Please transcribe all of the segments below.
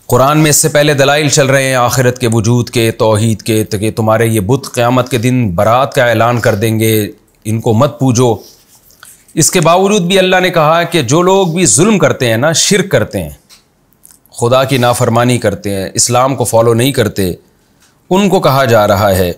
قرآن میں اس سے پہلے دلائل چل رہے ہیں آخرت کے وجود کے، توحید کے، کہ تمہارے یہ بت قیامت کے دن برات کا اعلان کر دیں گے، ان کو مت پوجو۔ اس کے باوجود بھی اللہ نے کہا کہ جو لوگ بھی ظلم کرتے ہیں نا، شرک کرتے ہیں، خدا کی نافرمانی کرتے ہیں، اسلام کو فالو نہیں کرتے، ان کو کہا جا رہا ہے۔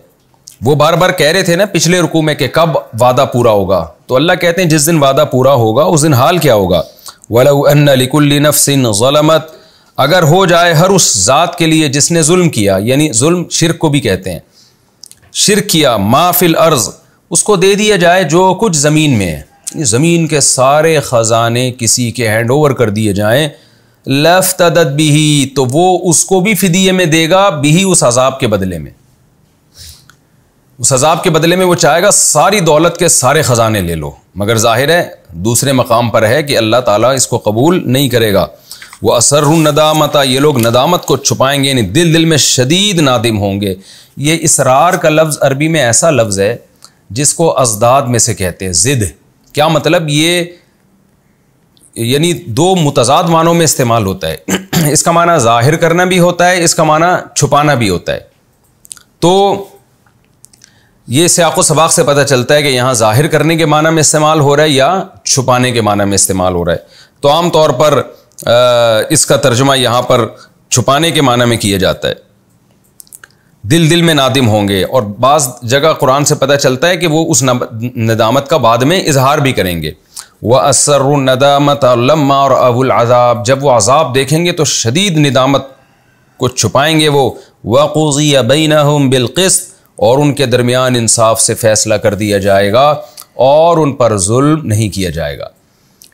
وہ بار بار کہہ رہے تھے نا پچھلے رکوع میں کہ کب وعدہ پورا ہوگا، تو اللہ کہتے ہیں جس دن وعدہ پورا ہوگا اس دن حال کیا ہوگا۔ وَلَوْ أَنَّ لِكُلِّ نَفْسٍ ظَلَمَتْ، اگر ہو جائے ہر اس ذات کے لیے جس نے ظلم کیا، یعنی ظلم شرک کو بھی کہتے ہیں، شرک کیا، ما فی الارض، اس کو دے دیا جائے جو کچھ زمین میں ہے، زمین کے سارے خزانے کسی کے ہینڈ اوور کر دیے جائیں، لَافْتَدَتْ بِهِ، تو وہ اس کو بھی فدیے میں دے گا، بھی اس عذاب کے بدلے میں، اس عذاب کے بدلے میں وہ چاہے گا ساری دولت کے سارے خزانے لے لو، مگر ظاہر ہے دوسرے مقام پر ہے کہ اللہ تعالیٰ اس کو قبول نہیں کرے گا۔ وہ اثر الندامت، یہ لوگ ندامت کو چھپائیں گے، یعنی دل میں شدید نادم ہوں گے۔ یہ اسرار کا لفظ عربی میں ایسا لفظ ہے جس کو ازداد میں سے کہتے ہیں، ضد۔ کیا مطلب؟ یہ یعنی دو متضاد معنوں میں استعمال ہوتا ہے، اس کا معنی ظاہر کرنا بھی ہوتا ہے، اس کا معنی چھپانا بھی ہوتا ہے۔ تو یہ سیاق و سباق سے پتہ چلتا ہے کہ یہاں ظاہر کرنے کے معنی میں استعمال ہو رہا ہے یا چھپانے کے معنی میں استعمال ہو رہا ہے۔ تو عام طور پر اس کا ترجمہ یہاں پر چھپانے کے معنی میں کیا جاتا ہے، دل میں نادم ہوں گے، اور بعض جگہ قرآن سے پتہ چلتا ہے کہ وہ اس ندامت کا بعد میں اظہار بھی کریں گے۔ وَأَسَرُّ النَّدَامَةَ لَمَّا رَأَوُا الْعَذَابَ، جب وہ عذاب دیکھیں گے تو شدید ندامت کو چھپائیں گے وہ۔ وَقُضِيَ بَيْنَهُمْ بِالْقِسْطِ، اور ان کے درمیان انصاف سے فیصلہ کر دیا جائے گا اور ان پر ظلم نہیں کیا جائے گا۔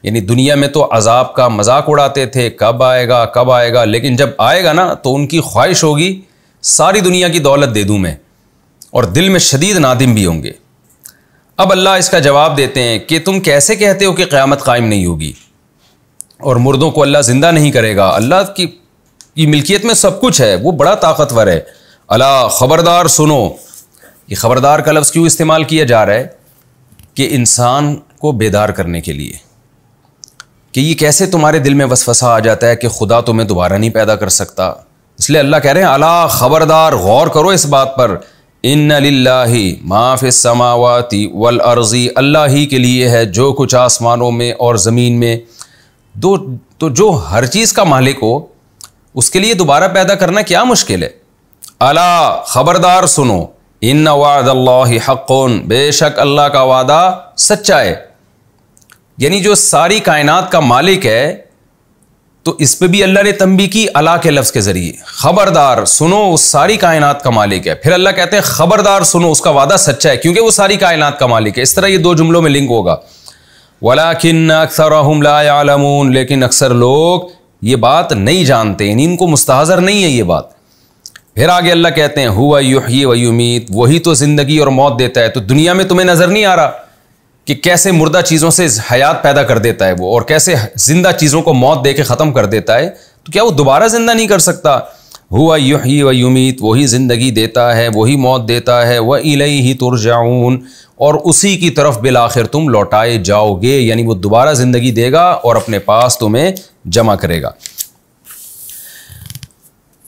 یعنی دنیا میں تو عذاب کا مذاق اڑاتے تھے، کب آئے گا کب آئے گا، لیکن جب آئے گا نا تو ان کی خواہش ہوگی ساری دنیا کی دولت دے دوں میں، اور دل میں شدید نادم بھی ہوں گے۔ اب اللہ اس کا جواب دیتے ہیں کہ تم کیسے کہتے ہو کہ قیامت قائم نہیں ہوگی اور مردوں کو اللہ زندہ نہیں کرے گا؟ اللہ کی ملکیت میں سب کچھ ہے، وہ بڑا طاقتور ہے۔ الا، خبردار سنو۔ یہ خبردار کا لفظ کیوں استعمال کیا جا رہا ہے؟ کہ انسان کو بیدار کرنے کے لیے، کہ یہ کیسے تمہارے دل میں وسوسہ آ جاتا ہے کہ خدا تمہیں دوبارہ نہیں پیدا کر سکتا۔ اس لیے اللہ کہہ رہے ہیں الا، خبردار، غور کرو اس بات پر، ان للہ ما فی السماوات والارض، اللہ ہی کے لیے ہے جو کچھ آسمانوں میں اور زمین میں۔ تو جو ہر چیز کا مالک ہو اس کے لیے دوبارہ پیدا کرنا کیا مشکل ہے؟ الا، خبردار سنو، ان وعد اللہ حق، بے شک اللہ کا وعدہ سچا ہے۔ یعنی جو ساری کائنات کا مالک ہے، تو اس پہ بھی اللہ نے تنبیہ کی الا کے لفظ کے ذریعے، خبردار سنو، اس ساری کائنات کا مالک ہے۔ پھر اللہ کہتے ہیں خبردار سنو، اس کا وعدہ سچا ہے کیونکہ وہ ساری کائنات کا مالک ہے۔ اس طرح یہ دو جملوں میں لنک ہوگا۔ وَلَكِنَّ أَكْثَرَهُمْ لَا يَعْلَمُونَ، لیکن اکثر لوگ یہ بات نہیں جانتے، یعنی ان کو مستحضر نہیں ہے یہ بات۔ پھر آگے اللہ کہتے ہیں هُوَ يُحْيِي وَيُمِيتُ، وہی تو زندگی اور موت دیتا ہے۔ تو دنیا میں تمہیں نظر نہیں آ رہا کہ کیسے مردہ چیزوں سے حیات پیدا کر دیتا ہے وہ، اور کیسے زندہ چیزوں کو موت دے کے ختم کر دیتا ہے؟ تو کیا وہ دوبارہ زندہ نہیں کر سکتا؟ هُوَ يُحْيِي وَيُمِيتُ، وہی زندگی دیتا ہے، وہی موت دیتا ہے۔ وَإِلَيْهِ تُرْجَعُونَ، اور اسی کی طرف بالآخر تم لوٹائے جاؤ گے، یعنی وہ دوبارہ زندگی دے گا اور اپنے پاس تمہیں جمع کرے گا۔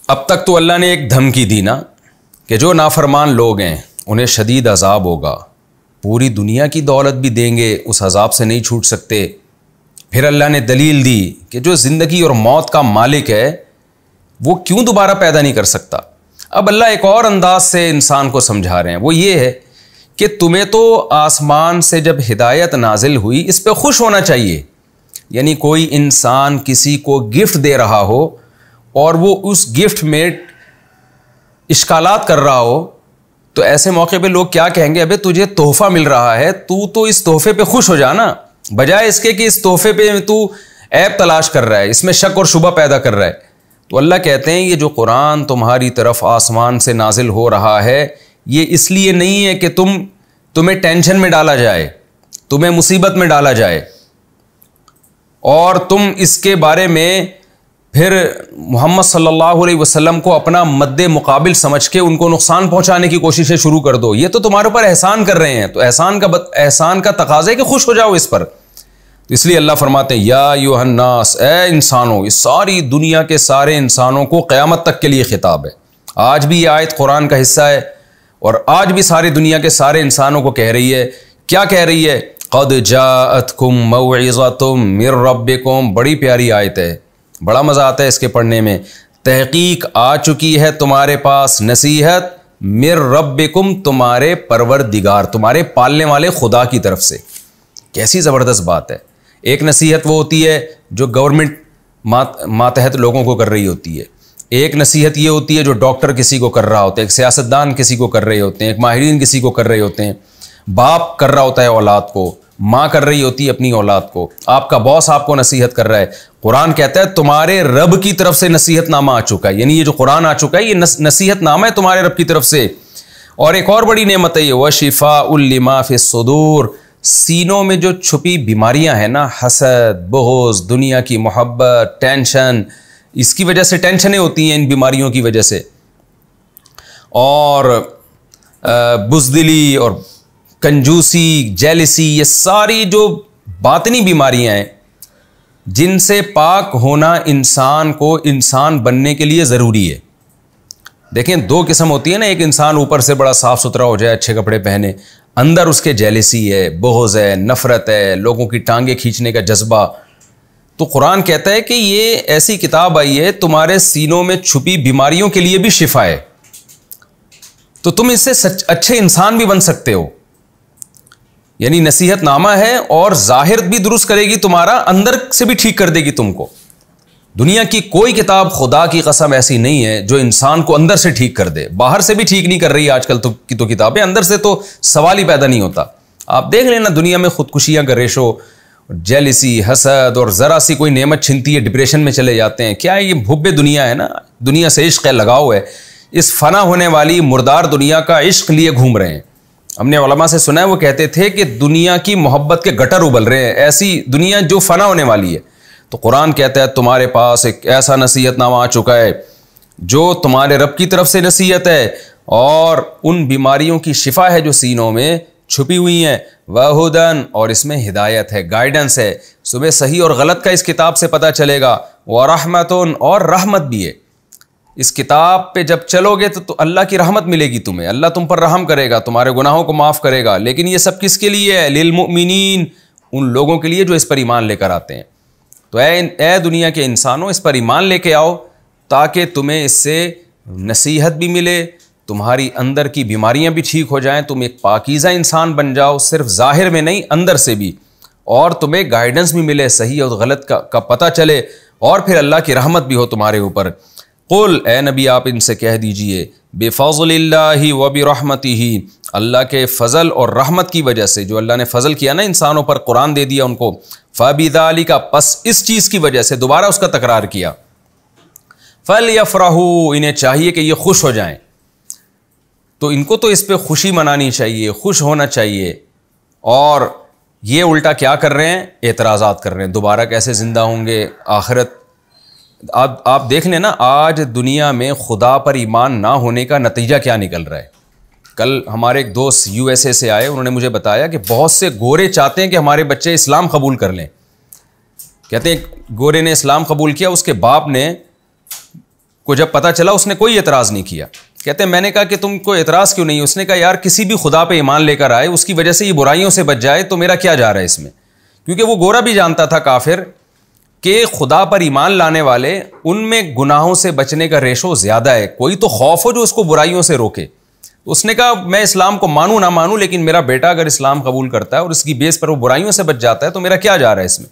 اب تک تو اللہ نے ایک دھمکی دی نا کہ جو نافرمان لوگ ہیں انہیں شدید عذاب ہوگا، پوری دنیا کی دولت بھی دیں گے، اس عذاب سے نہیں چھوٹ سکتے۔ پھر اللہ نے دلیل دی کہ جو زندگی اور موت کا مالک ہے وہ کیوں دوبارہ پیدا نہیں کر سکتا۔ اب اللہ ایک اور انداز سے انسان کو سمجھا رہے ہیں، وہ یہ ہے کہ تمہیں تو آسمان سے جب ہدایت نازل ہوئی اس پہ خوش ہونا چاہیے۔ یعنی کوئی انسان کسی کو گفٹ دے رہا ہو اور وہ اس گفٹ میں اشکالات کر رہا ہو، تو ایسے موقع پہ لوگ کیا کہیں گے؟ ابے تجھے تحفہ مل رہا ہے، تو اس تحفے پہ خوش ہو جانا، بجائے اس کے کہ اس تحفے پہ تو عیب تلاش کر رہا ہے، اس میں شک اور شبہ پیدا کر رہا ہے۔ تو اللہ کہتے ہیں یہ جو قرآن تمہاری طرف آسمان سے نازل ہو رہا ہے، یہ اس لیے نہیں ہے کہ تمہیں ٹینشن میں ڈالا جائے، تمہیں مصیبت میں ڈالا جائے، اور تم اس کے بارے میں پھر محمد صلی اللہ علیہ وسلم کو اپنا مد مقابل سمجھ کے ان کو نقصان پہنچانے کی کوششیں شروع کر دو۔ یہ تو تمہارے اوپر احسان کر رہے ہیں، تو احسان کا تقاضا ہے کہ خوش ہو جاؤ اس پر۔ تو اس لیے اللہ فرماتے ہیں یا ایھا الناس، اے انسانوں، اس ساری دنیا کے سارے انسانوں کو قیامت تک کے لیے خطاب ہے. آج بھی یہ آیت قرآن کا حصہ ہے اور آج بھی ساری دنیا کے سارے انسانوں کو کہہ رہی ہے. کیا کہہ رہی ہے؟ قد جاءتکم موعظۃ من ربکم. بڑی پیاری آیت ہے، بڑا مزہ آتا ہے اس کے پڑھنے میں. تحقیق آ چکی ہے تمہارے پاس نصیحت من ربکم، تمہارے پروردگار، تمہارے پالنے والے خدا کی طرف سے. کیسی زبردست بات ہے. ایک نصیحت وہ ہوتی ہے جو گورنمنٹ ماتحت لوگوں کو کر رہی ہوتی ہے. ایک نصیحت یہ ہوتی ہے جو ڈاکٹر کسی کو کر رہا ہوتا ہے، ایک سیاستدان کسی کو کر رہے ہوتے ہیں، ایک ماہرین کسی کو کر رہے ہوتے ہیں. باپ کر رہا ہوتا ہے اولاد کو، ماں کر رہی ہوتی ہے اپنی اولاد کو، آپ کا باس آپ کو نصیحت کر رہا ہے. قرآن کہتا ہے تمہارے رب کی طرف سے نصیحت نامہ آ چکا ہے. یعنی یہ جو قرآن آ چکا ہے یہ نصیحت نامہ ہے تمہارے رب کی طرف سے. اور ایک اور بڑی نعمت ہے یہ وَشِفَاءٌ لِمَا فِي الصُّدُورِ. سینوں میں جو چھپی بیماریاں ہیں نا، حسد، بغض، دنیا کی محبت، ٹینشن، اس کی وجہ سے ٹینشنیں ہوتی ہیں ان بیماریوں کی وجہ سے، اور بزدلی اور کنجوسی، جیلسی، یہ ساری جو باطنی بیماریاں ہیں جن سے پاک ہونا انسان کو انسان بننے کے لیے ضروری ہے. دیکھیں دو قسم ہوتی ہے نا، ایک انسان اوپر سے بڑا صاف ستھرا ہو جائے، اچھے کپڑے پہنے، اندر اس کے جیلسی ہے، بغض ہے، نفرت ہے، لوگوں کی ٹانگیں کھینچنے کا جذبہ. تو قرآن کہتا ہے کہ یہ ایسی کتاب آئی ہے تمہارے سینوں میں چھپی بیماریوں کے لیے بھی شفا ہے، تو تم اس سے اچھے انسان بھی بن سکتے ہو. یعنی نصیحت نامہ ہے اور ظاہر بھی درست کرے گی تمہارا، اندر سے بھی ٹھیک کر دے گی تم کو. دنیا کی کوئی کتاب خدا کی قسم ایسی نہیں ہے جو انسان کو اندر سے ٹھیک کر دے. باہر سے بھی ٹھیک نہیں کر رہی آج کل کی تو کتابیں، اندر سے تو سوال ہی پیدا نہیں ہوتا. آپ دیکھ لینا دنیا میں خودکشیاں کا ریشو، جیلسی، حسد، اور ذرا سی کوئی نعمت چھنتی ہے ڈپریشن میں چلے جاتے ہیں. کیا ہے یہ حب دنیا ہے نا، دنیا سے عشق ہے، لگاؤ ہے. اس فنا ہونے والی مردار دنیا کا عشق لیے گھوم رہے ہیں. ہم نے علماء سے سنا ہے وہ کہتے تھے کہ دنیا کی محبت کے گٹر ابل رہے ہیں، ایسی دنیا جو فنا ہونے والی ہے. تو قرآن کہتا ہے تمہارے پاس ایک ایسا نصیحت نامہ آ چکا ہے جو تمہارے رب کی طرف سے نصیحت ہے اور ان بیماریوں کی شفا ہے جو سینوں میں چھپی ہوئی ہیں. وَہُدًى، اور اس میں ہدایت ہے، گائیڈنس ہے. صبح صحیح اور غلط کا اس کتاب سے پتہ چلے گا. وَرَحْمَةٌ، اور رحمت بھی ہے. اس کتاب پہ جب چلو گے تو اللہ کی رحمت ملے گی تمہیں، اللہ تم پر رحم کرے گا، تمہارے گناہوں کو معاف کرے گا. لیکن یہ سب کس کے لیے ہے؟ للمؤمنین، ان لوگوں کے لیے جو اس پر ایمان لے کر آتے ہیں. تو اے دنیا کے انسانوں، اس پر ایمان لے کے آؤ تاکہ تمہیں اس سے نصیحت بھی ملے، تمہاری اندر کی بیماریاں بھی ٹھیک ہو جائیں، تم ایک پاکیزہ انسان بن جاؤ، صرف ظاہر میں نہیں اندر سے بھی، اور تمہیں گائیڈنس بھی ملے، صحیح اور غلط کا پتہ چلے، اور پھر اللہ کی رحمت بھی ہو تمہارے اوپر. قل، اے نبی آپ ان سے کہہ دیجئے، بفضل اللہ وبرحمتہ، اللہ کے فضل اور رحمت کی وجہ سے، جو اللہ نے فضل کیا نا انسانوں پر، قرآن دے دیا ان کو، فبذالک، پس اس چیز کی وجہ سے، دوبارہ اس کا تکرار کیا، فلیفرحوا، انہیں چاہیے کہ یہ خوش ہو جائیں. تو ان کو تو اس پہ خوشی منانی چاہیے، خوش ہونا چاہیے. اور یہ الٹا کیا کر رہے ہیں؟ اعتراضات کر رہے ہیں، دوبارہ کیسے زندہ ہوں گے، آخرت. آپ دیکھ لیں نا آج دنیا میں خدا پر ایمان نہ ہونے کا نتیجہ کیا نکل رہا ہے. کل ہمارے ایک دوست USA سے آئے، انہوں نے مجھے بتایا کہ بہت سے گورے چاہتے ہیں کہ ہمارے بچے اسلام قبول کر لیں. کہتے ہیں گورے نے اسلام قبول کیا، اس کے باپ نے کو جب پتہ چلا اس نے کوئی اعتراض نہیں کیا. کہتے ہیں میں نے کہا کہ تم کو اعتراض کیوں نہیں؟ اس نے کہا یار کسی بھی خدا پہ ایمان لے کر آئے، اس کی وجہ سے یہ برائیوں سے بچ جائے تو میرا کیا جا رہا ہے اس میں. کیونکہ وہ گورا بھی جانتا تھا کافر کہ خدا پر ایمان لانے والے ان میں گناہوں سے بچنے کا ریشو زیادہ ہے، کوئی تو خوف ہو جو اس کو برائیوں سے روکے. اس نے کہا میں اسلام کو مانوں نہ مانوں، لیکن میرا بیٹا اگر اسلام قبول کرتا ہے اور اس کی بیس پر وہ برائیوں سے بچ جاتا ہے تو میرا کیا جا رہا ہے اس میں.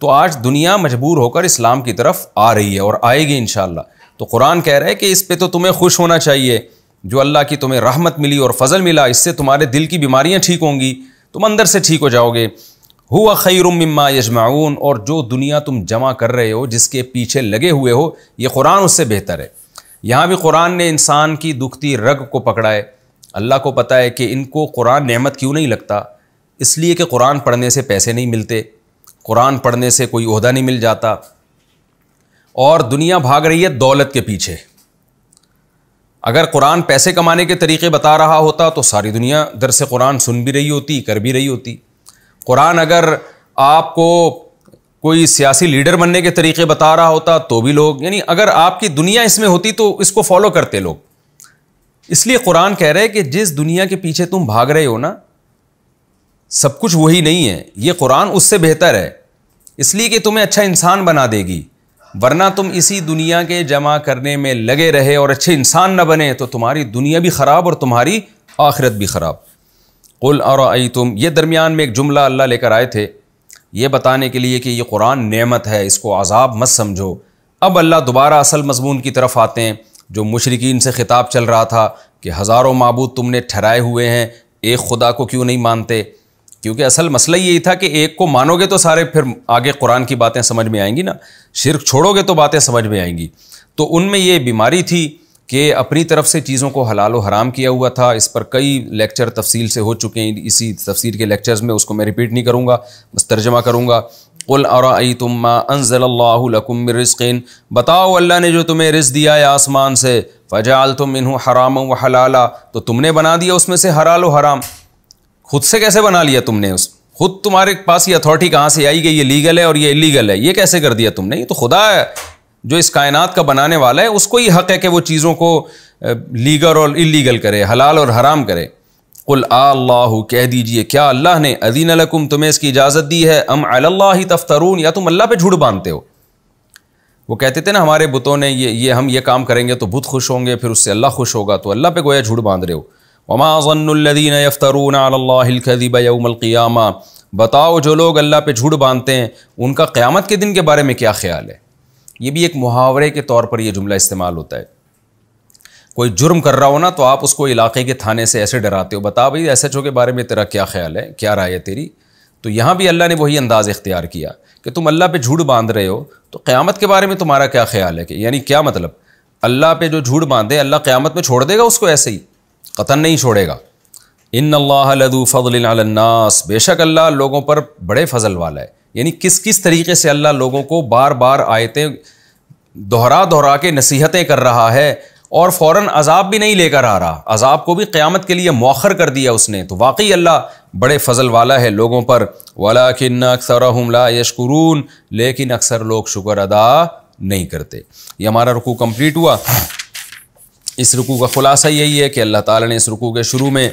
تو آج دنیا مجبور ہو کر اسلام کی طرف آ رہی ہے اور آئے گی انشاءاللہ. تو قرآن کہہ رہا ہے کہ اس پہ تو تمہیں خوش ہونا چاہیے، جو اللہ کی تمہیں رحمت ملی اور فضل ملا، اس سے تمہارے دل کی بیماریاں ٹھیک ہوں گی، تم اندر سے ٹھیک ہو جاؤ گے. ہوا خیر مما یجمعون، اور جو دنیا تم جمع کر رہے ہو، جس کے پیچھے لگے ہوئے ہو، یہ قرآن اس سے بہتر ہے. یہاں بھی قرآن نے انسان کی دکھتی رگ کو پکڑا ہے. اللہ کو پتہ ہے کہ ان کو قرآن نعمت کیوں نہیں لگتا، اس لیے کہ قرآن پڑھنے سے پیسے نہیں ملتے، قرآن پڑھنے سے کوئی عہدہ نہیں مل جاتا، اور دنیا بھاگ رہی ہے دولت کے پیچھے. اگر قرآن پیسے کمانے کے طریقے بتا رہا ہوتا تو ساری دنیا درس قرآن سن بھی رہی ہوتی، کر بھی رہی ہوتی. قرآن اگر آپ کو کوئی سیاسی لیڈر بننے کے طریقے بتا رہا ہوتا تو بھی لوگ، یعنی اگر آپ کی دنیا اس میں ہوتی تو اس کو فالو کرتے لوگ. اس لیے قرآن کہہ رہے کہ جس دنیا کے پیچھے تم بھاگ رہے ہو نا، سب کچھ وہی نہیں ہے، یہ قرآن اس سے بہتر ہے، اس لیے کہ تمہیں اچھا انسان بنا دے گی. ورنہ تم اسی دنیا کے جمع کرنے میں لگے رہے اور اچھے انسان نہ بنے تو تمہاری دنیا بھی خراب اور تمہاری آخرت بھی خراب. قل ارأیتم، یہ درمیان میں ایک جملہ اللہ لے کر آئے تھے یہ بتانے کے لیے کہ یہ قرآن نعمت ہے، اس کو عذاب مت سمجھو. اب اللہ دوبارہ اصل مضمون کی طرف آتے ہیں. جو مشرکین سے خطاب چل رہا تھا کہ ہزاروں معبود تم نے ٹھہرائے ہوئے ہیں، ایک خدا کو کیوں نہیں مانتے؟ کیونکہ اصل مسئلہ یہی تھا کہ ایک کو مانو گے تو سارے پھر آگے قرآن کی باتیں سمجھ میں آئیں گی نا، شرک چھوڑو گے تو باتیں سمجھ میں آئیں گی. تو ان میں یہ بیماری تھی کہ اپنی طرف سے چیزوں کو حلال و حرام کیا ہوا تھا. اس پر کئی لیکچر تفصیل سے ہو چکے ہیں، اسی تفسیر کے لیکچرز میں، اس کو میں ریپیٹ نہیں کروں گا، بس ترجمہ کروں گا. قل ارأیتم ما انزل اللہ لکم من رزق، بتاؤ اللہ نے جو تمہیں رزق دیا ہے آسمان سے، فجعلتم منہ حراما وحلالا، تو تم نے بنا دیا اس میں سے حلال و حرام. خود سے کیسے بنا لیا تم نے؟ خود تمہارے پاس یہ اتھارٹی کہاں سے آئی کہ یہ لیگل ہے اور یہ الیگل ہے؟ یہ کیسے کر دیا تم نے؟ یہ تو خدا ہے جو اس کائنات کا بنانے والا ہے، اس کو ہی حق ہے کہ وہ چیزوں کو لیگل اور الیگل کرے، حلال اور حرام کرے. قل اللہ، کہہ دیجئے کیا اللہ نے اذن لکم، تمہیں اس کی اجازت دی ہے، ام علی اللہ تفترون، یا تم اللہ پہ جھوٹ باندھتے ہو؟ وہ کہتے تھے نا ہمارے بتوں نے یہ ہم یہ کام کریں گے تو بت خوش ہوں گے، پھر اس سے اللہ خوش ہوگا، تو اللہ پہ گویا جھوٹ باندھ رہے ہو. وما ظن الذین یفترون علی اللہ الکذب یوم القیامہ، بتاؤ جو لوگ اللہ پہ جھوٹ باندھتے ہیں ان کا قیامت کے دن کے بارے میں کیا خیال ہے؟ یہ بھی ایک محاورے کے طور پر یہ جملہ استعمال ہوتا ہے. کوئی جرم کر رہا ہو نا تو آپ اس کو علاقے کے تھانے سے ایسے ڈراتے ہو، بتا بھائی ایس ایچ او کے بارے میں تیرا کیا خیال ہے، کیا رائے ہے تیری؟ تو یہاں بھی اللہ نے وہی انداز اختیار کیا کہ تم اللہ پہ جھوٹ باندھ رہے ہو تو قیامت کے بارے میں تمہارا کیا خیال ہے؟ کہ یعنی کیا مطلب؟ اللہ پہ جو جھوٹ باندھے اللہ قیامت میں چھوڑ دے گا اس کو ایسے ہی؟ قطعاً نہیں چھوڑے گا. ان اللہ لذو فضل علی الناس، بے شک اللہ لوگوں پر بڑے فضل والا ہے. یعنی کس طریقے سے اللہ لوگوں کو بار بار آیتیں دہرا کے نصیحتیں کر رہا ہے اور فوراً عذاب بھی نہیں لے کر آ رہا، عذاب کو بھی قیامت کے لیے مؤخر کر دیا اس نے. تو واقعی اللہ بڑے فضل والا ہے لوگوں پر. وَلَٰكِنَّ أَكْثَرَهُمْ لَا يَشْكُرُونَ، لیکن اکثر لوگ شکر ادا نہیں کرتے. یہ ہمارا رکوع کمپلیٹ ہوا. اس رکوع کا خلاصہ یہی ہے کہ اللہ تعالیٰ نے اس رکوع کے شروع میں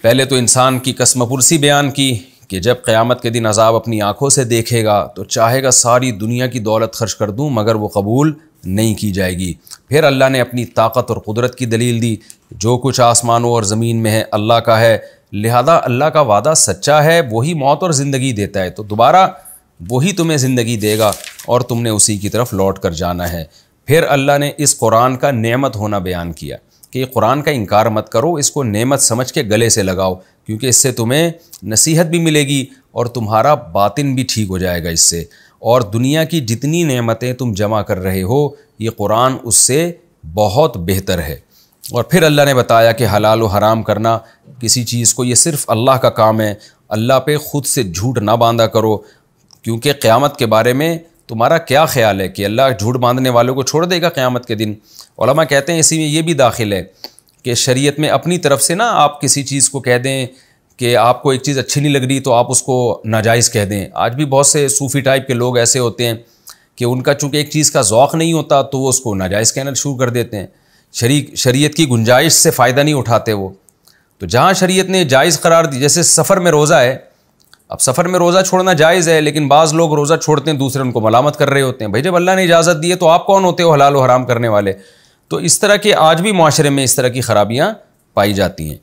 پہلے تو انسان کی قسم پرسی بیان کی کہ جب قیامت کے دن عذاب اپنی آنکھوں سے دیکھے گا تو چاہے گا ساری دنیا کی دولت خرچ کر دوں مگر وہ قبول نہیں کی جائے گی. پھر اللہ نے اپنی طاقت اور قدرت کی دلیل دی، جو کچھ آسمانوں اور زمین میں ہے اللہ کا ہے، لہذا اللہ کا وعدہ سچا ہے، وہی موت اور زندگی دیتا ہے، تو دوبارہ وہی تمہیں زندگی دے گا اور تم نے اسی کی طرف لوٹ کر جانا ہے. پھر اللہ نے اس قرآن کا نعمت ہونا بیان کیا کہ یہ قرآن کا انکار مت کرو، اس کو نعمت سمجھ کے گلے سے لگاؤ، کیونکہ اس سے تمہیں نصیحت بھی ملے گی اور تمہارا باطن بھی ٹھیک ہو جائے گا اس سے. اور دنیا کی جتنی نعمتیں تم جمع کر رہے ہو یہ قرآن اس سے بہت بہتر ہے. اور پھر اللہ نے بتایا کہ حلال و حرام کرنا کسی چیز کو یہ صرف اللہ کا کام ہے، اللہ پہ خود سے جھوٹ نہ باندھا کرو، کیونکہ قیامت کے بارے میں تمہارا کیا خیال ہے کہ اللہ جھوٹ باندھنے والوں کو چھوڑ دے گا قیامت کے دن؟ علماء کہتے ہیں اسی میں یہ بھی داخل ہے کہ شریعت میں اپنی طرف سے نا آپ کسی چیز کو کہہ دیں کہ آپ کو ایک چیز اچھی نہیں لگ رہی تو آپ اس کو ناجائز کہہ دیں. آج بھی بہت سے صوفی ٹائپ کے لوگ ایسے ہوتے ہیں کہ ان کا چونکہ ایک چیز کا ذوق نہیں ہوتا تو وہ اس کو ناجائز کہنا شروع کر دیتے ہیں، شریعت کی گنجائش سے فائدہ نہیں اٹھاتے وہ. تو جہاں شریعت نے جائز قرار دی، جیسے سفر میں روزہ ہے، اب سفر میں روزہ چھوڑنا جائز ہے لیکن بعض لوگ روزہ چھوڑتے ہیں دوسرے ان کو ملامت کر رہے ہوتے ہیں. بھائی جب اللہ نے اجازت دی ہے تو آپ کون ہوتے ہو حلال و حرام کرنے والے؟ تو اس طرح کے آج بھی معاشرے میں اس طرح کی خرابیاں پائی جاتی ہیں.